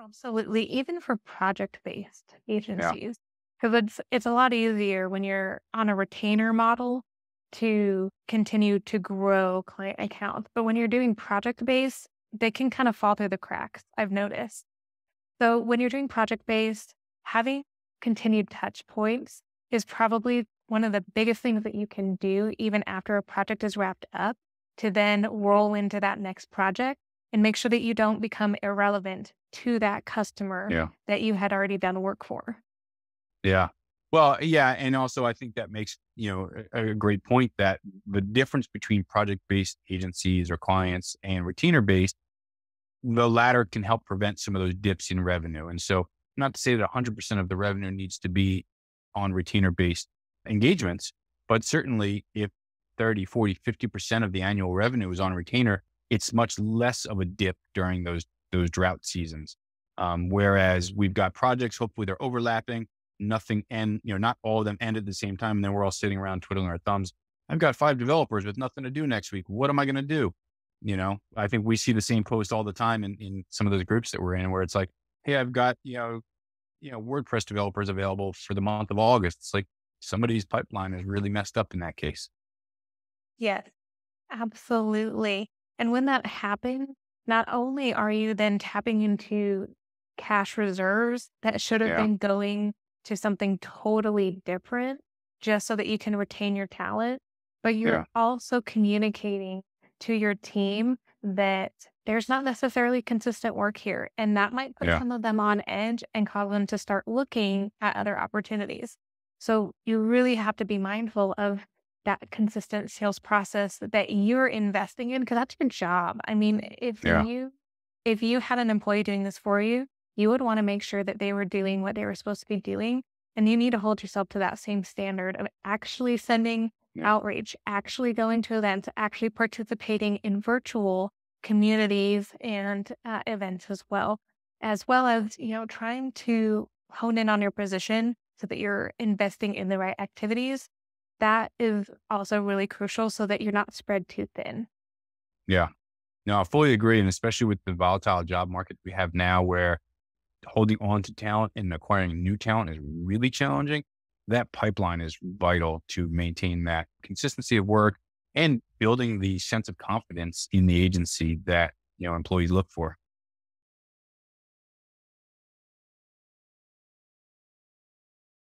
Absolutely, even for project-based Yeah. agencies, because it's a lot easier when you're on a retainer model to continue to grow client accounts. But when you're doing project-based, they can kind of fall through the cracks, I've noticed. So when you're doing project-based, having continued touch points is probably one of the biggest things that you can do even after a project is wrapped up to then roll into that next project and make sure that you don't become irrelevant to that customer Yeah. that you had already done work for. Yeah. Well, yeah, and also I think that makes, a great point that the difference between project-based agencies or clients and retainer-based, the latter can help prevent some of those dips in revenue. And so not to say that 100% of the revenue needs to be on retainer-based engagements, but certainly if 30, 40, 50% of the annual revenue is on retainer, it's much less of a dip during those drought seasons. Whereas we've got projects, hopefully they're overlapping, nothing end, not all of them end at the same time. And then we're all sitting around twiddling our thumbs. I've got 5 developers with nothing to do next week. What am I going to do? I think we see the same post all the time in some of those groups that we're in where it's like, hey, I've got, WordPress developers available for the month of August. It's like somebody's pipeline is really messed up in that case. Yes, absolutely. And when that happens, not only are you then tapping into cash reserves that should have Yeah. been going to something totally different just so that you can retain your talent, but you're Yeah. also communicating to your team that there's not necessarily consistent work here. And that might put Yeah. some of them on edge and cause them to start looking at other opportunities. So you really have to be mindful of that consistent sales process that you're investing in because that's your job. I mean, Yeah. if you had an employee doing this for you, you would want to make sure that they were doing what they were supposed to be doing. And you need to hold yourself to that same standard of actually sending Yeah. outreach, actually going to events, actually participating in virtual communities and events as well as, trying to hone in on your position so that you're investing in the right activities. That is also really crucial so that you're not spread too thin. Yeah. No, I fully agree. And especially with the volatile job market we have now where holding on to talent and acquiring new talent is really challenging. That pipeline is vital to maintain that consistency of work and building the sense of confidence in the agency that, employees look for.